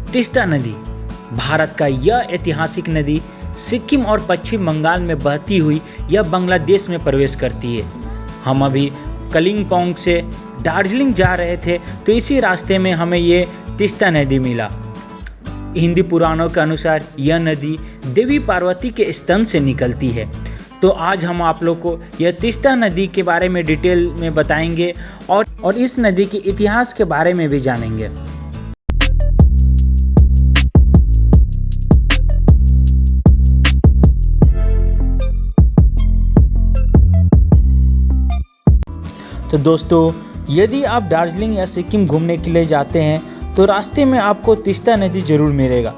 तीस्ता नदी भारत का यह ऐतिहासिक नदी सिक्किम और पश्चिम बंगाल में बहती हुई यह बांग्लादेश में प्रवेश करती है। हम अभी कलिम्पोंग से दार्जिलिंग जा रहे थे तो इसी रास्ते में हमें ये तीस्ता नदी मिला। हिंदी पुराणों के अनुसार यह नदी देवी पार्वती के स्तन से निकलती है। तो आज हम आप लोग को यह तीस्ता नदी के बारे में डिटेल में बताएंगे और इस नदी के इतिहास के बारे में भी जानेंगे। तो दोस्तों, यदि आप दार्जिलिंग या सिक्किम घूमने के लिए जाते हैं तो रास्ते में आपको तीस्ता नदी जरूर मिलेगा।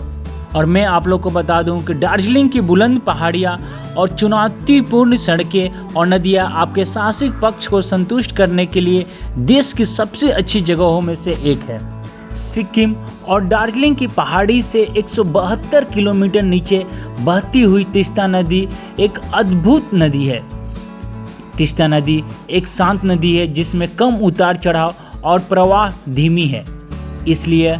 और मैं आप लोग को बता दूं कि दार्जिलिंग की बुलंद पहाड़ियाँ और चुनौतीपूर्ण सड़कें और नदियाँ आपके साहसिक पक्ष को संतुष्ट करने के लिए देश की सबसे अच्छी जगहों में से एक है। सिक्किम और दार्जिलिंग की पहाड़ी से 172 किलोमीटर नीचे बहती हुई तीस्ता नदी एक अद्भुत नदी है। तीस्ता नदी एक शांत नदी है जिसमें कम उतार चढ़ाव और प्रवाह धीमी है, इसलिए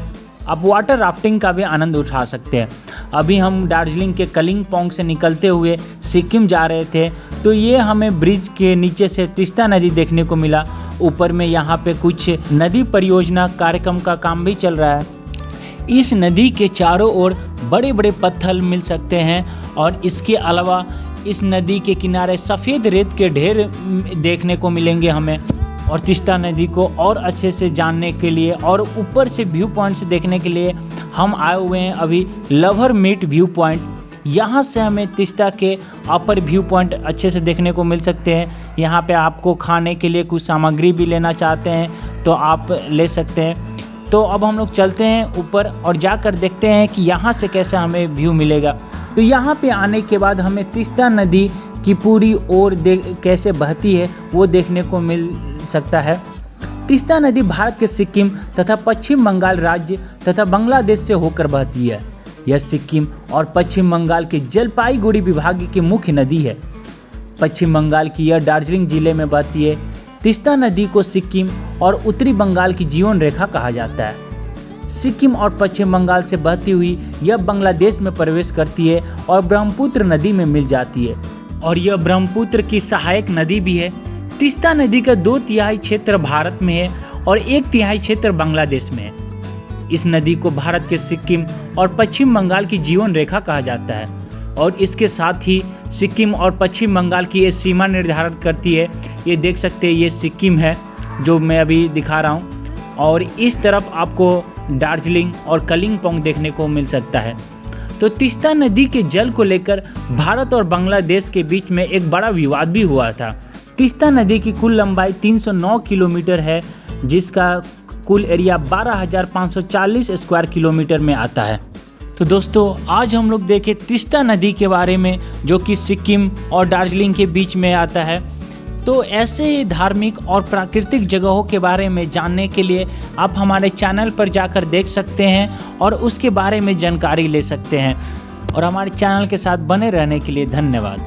आप वाटर राफ्टिंग का भी आनंद उठा सकते हैं। अभी हम दार्जिलिंग के कलिम्पोंग से निकलते हुए सिक्किम जा रहे थे तो ये हमें ब्रिज के नीचे से तीस्ता नदी देखने को मिला। ऊपर में यहाँ पे कुछ नदी परियोजना कार्यक्रम का काम भी चल रहा है। इस नदी के चारों ओर बड़े बड़े पत्थर मिल सकते हैं और इसके अलावा इस नदी के किनारे सफ़ेद रेत के ढेर देखने को मिलेंगे हमें। और तीस्ता नदी को और अच्छे से जानने के लिए और ऊपर से व्यू पॉइंट से देखने के लिए हम आए हुए हैं अभी लवर मीट व्यू पॉइंट। यहाँ से हमें तीस्ता के अपर व्यू पॉइंट अच्छे से देखने को मिल सकते हैं। यहाँ पे आपको खाने के लिए कुछ सामग्री भी लेना चाहते हैं तो आप ले सकते हैं। तो अब हम लोग चलते हैं ऊपर और जाकर देखते हैं कि यहाँ से कैसे हमें व्यू मिलेगा। तो यहाँ पे आने के बाद हमें तीस्ता नदी की पूरी ओर कैसे बहती है वो देखने को मिल सकता है। तीस्ता नदी भारत के सिक्किम तथा पश्चिम बंगाल राज्य तथा बांग्लादेश से होकर बहती है। यह सिक्किम और पश्चिम बंगाल के जलपाईगुड़ी विभाग की मुख्य नदी है। पश्चिम बंगाल की यह दार्जिलिंग जिले में बहती है। तीस्ता नदी को सिक्किम और उत्तरी बंगाल की जीवन रेखा कहा जाता है। सिक्किम और पश्चिम बंगाल से बहती हुई यह बांग्लादेश में प्रवेश करती है और ब्रह्मपुत्र नदी में मिल जाती है और यह ब्रह्मपुत्र की सहायक नदी भी है। तीस्ता नदी का 2/3 क्षेत्र भारत में है और 1/3 क्षेत्र बांग्लादेश में है। इस नदी को भारत के सिक्किम और पश्चिम बंगाल की जीवन रेखा कहा जाता है और इसके साथ ही सिक्किम और पश्चिम बंगाल की ये सीमा निर्धारित करती है। ये देख सकते हैं, ये सिक्किम है जो मैं अभी दिखा रहा हूँ और इस तरफ आपको दार्जिलिंग और कलिम्पोंग देखने को मिल सकता है। तो तीस्ता नदी के जल को लेकर भारत और बांग्लादेश के बीच में एक बड़ा विवाद भी हुआ था। तीस्ता नदी की कुल लंबाई 309 किलोमीटर है जिसका कुल एरिया 12,540 स्क्वायर किलोमीटर में आता है। तो दोस्तों, आज हम लोग देखें तीस्ता नदी के बारे में जो कि सिक्किम और दार्जिलिंग के बीच में आता है। तो ऐसे ही धार्मिक और प्राकृतिक जगहों के बारे में जानने के लिए आप हमारे चैनल पर जाकर देख सकते हैं और उसके बारे में जानकारी ले सकते हैं। और हमारे चैनल के साथ बने रहने के लिए धन्यवाद।